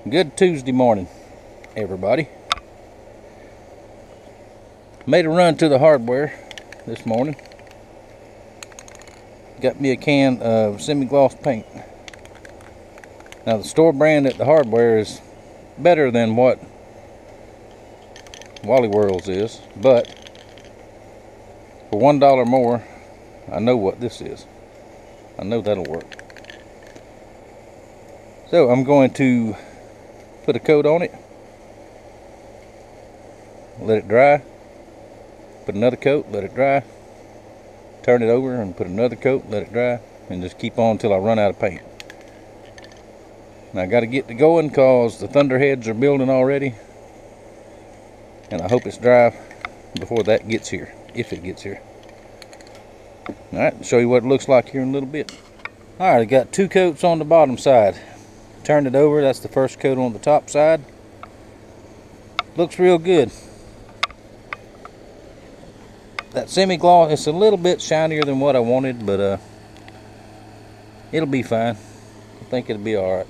Good Tuesday morning, everybody. Made a run to the hardware this morning. Got me a can of semi-gloss paint. Now the store brand at the hardware is better than what Wally Worlds is, but for $1 more, I know what this is. I know that'll work. So I'm going to put a coat on it, let it dry, put another coat, let it dry, turn it over and put another coat, let it dry, and just keep on until I run out of paint. Now I got to get to going because the thunderheads are building already, and I hope it's dry before that gets here, if it gets here. Alright, show you what it looks like here in a little bit. Alright, I got 2 coats on the bottom side. Turned it over, that's the first coat on the top side. Looks real good. That semi-gloss, it's a little bit shinier than what I wanted, but it'll be fine. I think it'll be alright.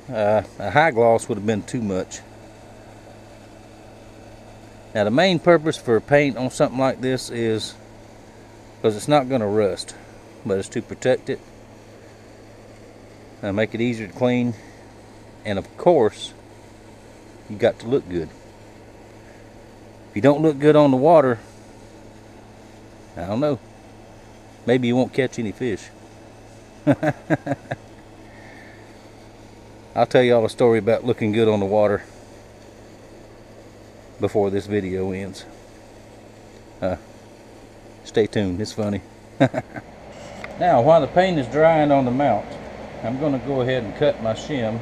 A high gloss would have been too much. Now the main purpose for paint on something like this is because it's not going to rust, but it's to protect it, make it easier to clean, and of course you got to look good. If you don't look good on the water, I don't know, maybe you won't catch any fish. I'll tell y'all a story about looking good on the water before this video ends. Stay tuned, it's funny. Now while the paint is drying on the mount, I'm going to go ahead and cut my shim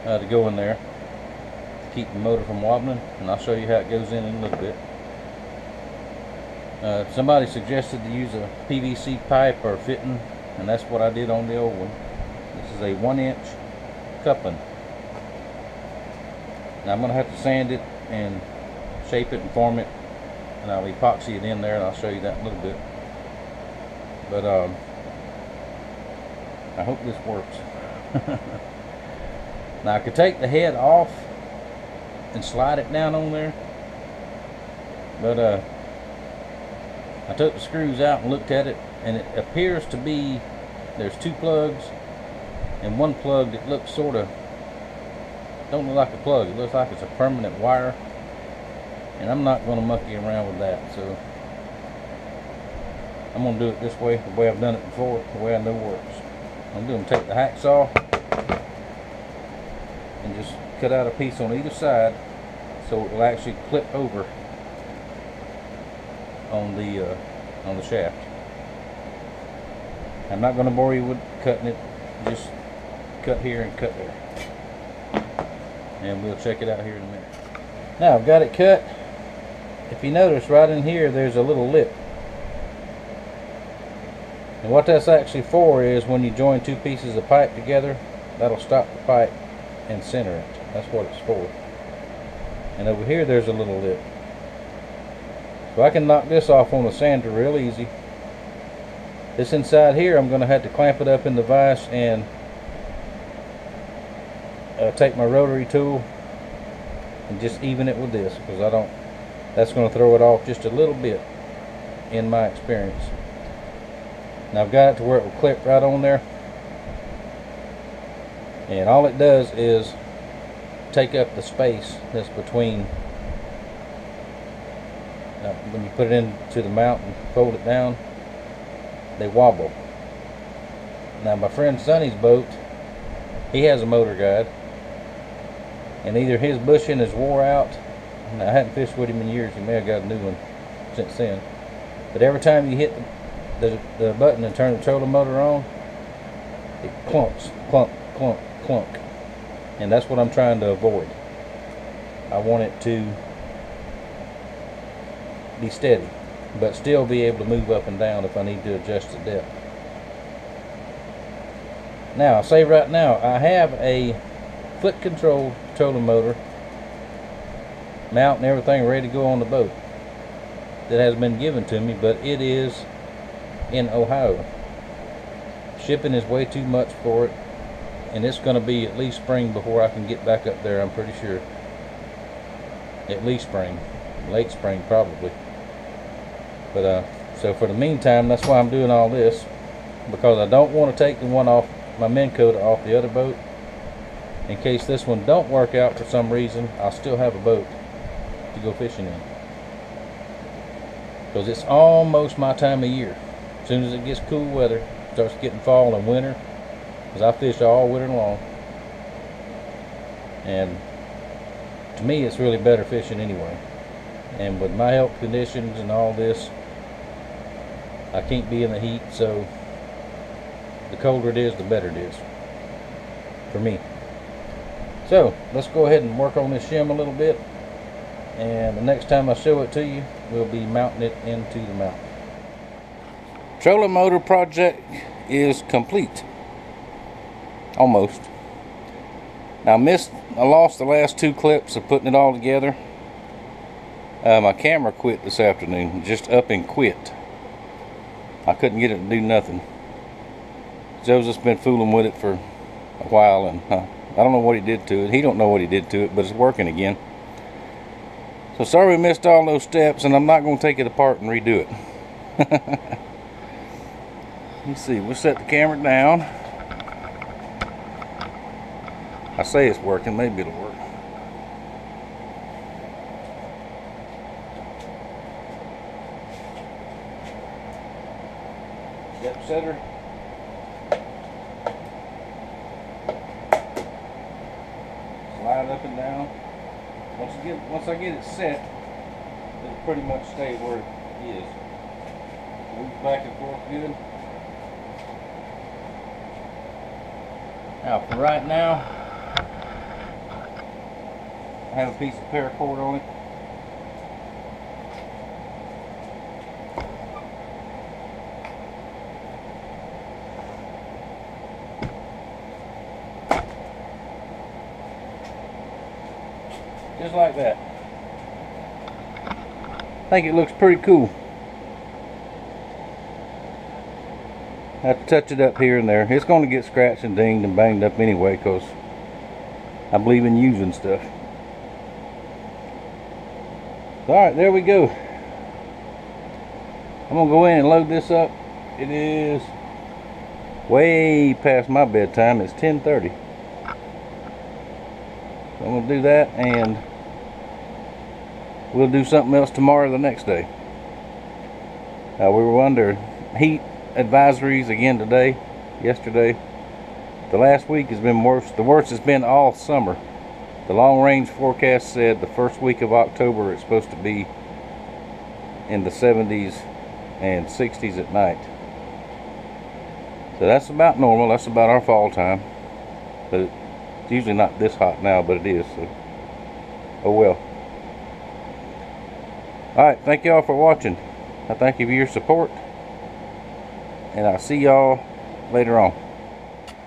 to go in there to keep the motor from wobbling, and I'll show you how it goes in a little bit. Somebody suggested to use a PVC pipe or fitting, and that's what I did on the old one. This is a 1-inch coupling. Now I'm going to have to sand it and shape it and form it, and I'll epoxy it in there, and I'll show you that in a little bit. But I hope this works. Now I could take the head off and slide it down on there, but I took the screws out and looked at it, and it appears to be there's 2 plugs and 1 plug that looks sort of, don't look like a plug, it looks like it's a permanent wire, and I'm not going to monkey around with that, so I'm going to do it this way, the way I've done it before, the way I know works. I'm going to take the hacksaw and just cut out a piece on either side so it will actually clip over on the shaft. I'm not going to bore you with cutting it, just cut here and cut there, and we'll check it out here in a minute. Now I've got it cut. If you notice right in here there's a little lip, and what that's actually for is when you join 2 pieces of pipe together, that'll stop the pipe and center it. That's what it's for. And over here there's a little lip, so I can knock this off on the sander real easy. This inside here I'm going to have to clamp it up in the vise and take my rotary tool and just even it with this, because that's going to throw it off just a little bit in my experience. Now I've got it to where it will clip right on there, and all it does is take up the space that's between when you put it into the mount and fold it down, they wobble. Now my friend Sonny's boat, he has a motor guide, and either his bushing is wore out, and I hadn't fished with him in years, he may have got a new one since then, but every time you hit the button and turn the trolling motor on, it clunks, clunk, clunk, clunk, and that's what I'm trying to avoid. I want it to be steady, but still be able to move up and down if I need to adjust the depth. Now, I'll say right now, I have a foot control trolling motor mount and everything ready to go on the boat that has been given to me, but it is in Ohio. Shipping is way too much for it, and it's going to be at least spring before I can get back up there, I'm pretty sure. At least spring, late spring probably. But so for the meantime, that's why I'm doing all this, because I don't want to take the one off, my Minn Kota off the other boat. In case this one don't work out for some reason, I'll still have a boat to go fishing in. Because it's almost my time of year. As soon as it gets cool weather, starts getting fall and winter, because I fish all winter long. And to me, it's really better fishing anyway. And with my health conditions and all this, I can't be in the heat, so the colder it is, the better it is for me. So let's go ahead and work on this shim a little bit, and the next time I show it to you, we'll be mounting it into the mount. Trolling motor project is complete, almost. Now I lost the last 2 clips of putting it all together. My camera quit this afternoon, just up and quit. I couldn't get it to do nothing. Joseph's been fooling with it for a while, and I don't know what he did to it. He don't know what he did to it, but it's working again. So sorry we missed all those steps, and I'm not going to take it apart and redo it. Let's see, we'll set the camera down. I say it's working, maybe it'll work. Step setter. Slide up and down. Once I get it set, it'll pretty much stay where it is. Move back and forth good. Now for right now, I have a piece of paracord on it. Just like that. I think it looks pretty cool. I have to touch it up here and there. It's going to get scratched and dinged and banged up anyway, because I believe in using stuff. Alright, there we go. I'm going to go in and load this up. It is way past my bedtime. It's 10:30. So I'm going to do that, and we'll do something else tomorrow or the next day. We were under heat advisories again today, yesterday. The last week has been worse. The worst has been all summer. The long range forecast said the first week of October it's supposed to be in the 70s and 60s at night. So that's about normal. That's about our fall time. But it's usually not this hot now, but it is. So, oh well. Alright, thank y'all for watching. I thank you for your support. And I'll see y'all later on.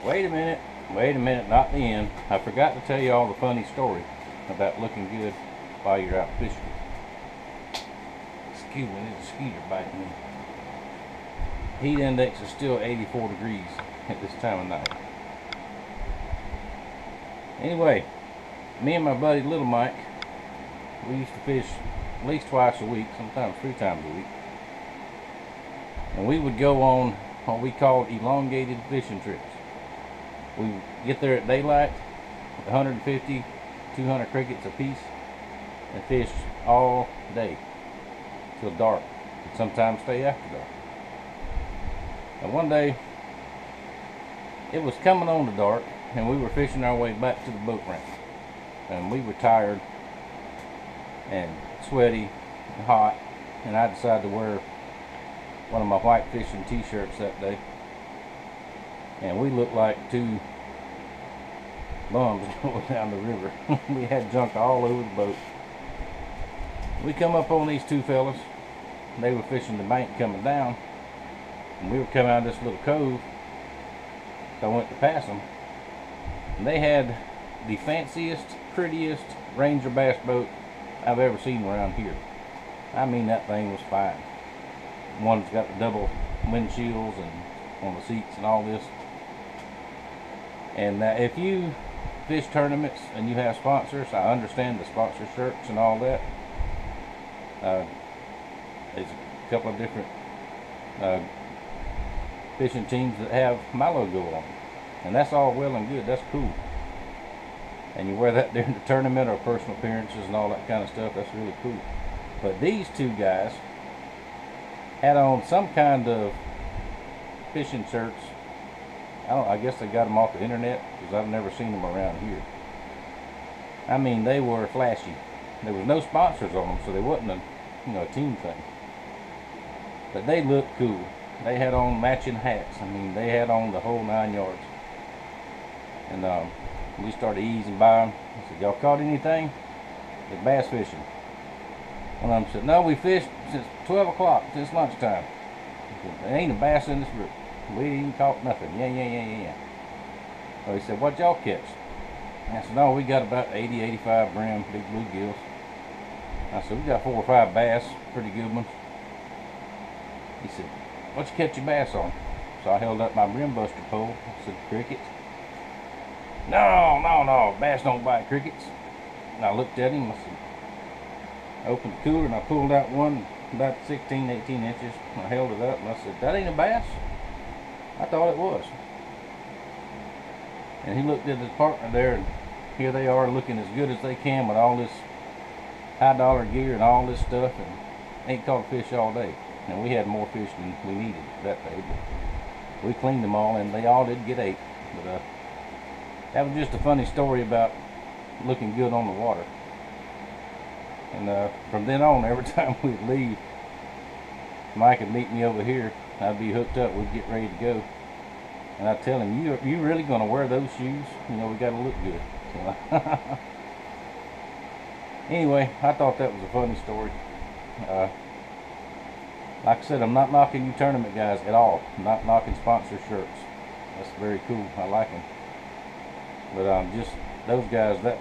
Wait a minute, not the end. I forgot to tell you all the funny story about looking good while you're out fishing. Excuse me, there's a skeeter biting me. Heat index is still 84 degrees at this time of night. Anyway, me and my buddy Little Mike, we used to fish at least twice a week, sometimes 3 times a week. And we would go on what we called elongated fishing trips. We get there at daylight, 150, 200 crickets a piece, and fish all day till dark, and sometimes stay after dark. And one day, it was coming on to dark, and we were fishing our way back to the boat ramp. And we were tired and sweaty and hot, and I decided to wear one of my white fishing t-shirts that day. And we looked like 2 bums going down the river. We had junk all over the boat. We come up on these 2 fellas. They were fishing the bank coming down, and we were coming out of this little cove. So I went to pass them, and they had the fanciest, prettiest Ranger bass boat I've ever seen around here. I mean, that thing was fine. One's got the double windshields and on the seats and all this. And if you fish tournaments and you have sponsors, I understand the sponsor shirts and all that. There's a couple of different fishing teams that have my logo on, and that's all well and good. That's cool. And you wear that during the tournament or personal appearances and all that kind of stuff. That's really cool. But these two guys had on some kind of fishing shirts. I guess they got them off the internet, because I've never seen them around here. I mean, they were flashy. There was no sponsors on them, so they wasn't a team thing. But they looked cool. They had on matching hats. I mean, they had on the whole 9 yards. And we started easing by them. I said, "Y'all caught anything?" They're bass fishing. One of them said, "No, we fished since 12 o'clock, since lunchtime." I said, "There ain't a bass in this brook. We ain't caught nothing." Yeah. So he said, "What y'all catch?" I said, "No, we got about 80, 85 gram big bluegills." I said, "We got 4 or 5 bass, pretty good ones." He said, "What you catch your bass on?" So I held up my brim buster pole. I said, "Crickets." No, bass don't bite crickets." And I looked at him. I said, I opened the cooler and I pulled out one about 16, 18 inches. I held it up and I said, "That ain't a bass?" I thought it was. And he looked at his partner there, and here they are looking as good as they can with all this high dollar gear and all this stuff, and ain't caught a fish all day. And we had more fish than we needed that day, but we cleaned them all, and they all did get ate. But that was just a funny story about looking good on the water. And from then on, every time we'd leave, Mike would meet me over here. I'd be hooked up. We'd get ready to go, and I'd tell him, "You really gonna wear those shoes? We gotta look good." So, anyway, I thought that was a funny story. Like I said, I'm not knocking you tournament guys at all. I'm not knocking sponsor shirts. That's very cool. I like them. But just those guys, that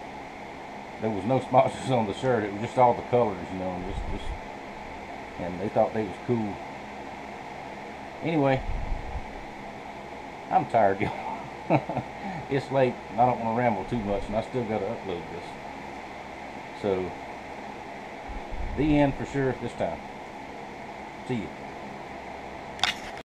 there was no sponsors on the shirt. It was just all the colors, and and they thought they was cool. Anyway, I'm tired, y'all. It's late, and I don't want to ramble too much, and I still got to upload this. So, the end for sure this time. See you.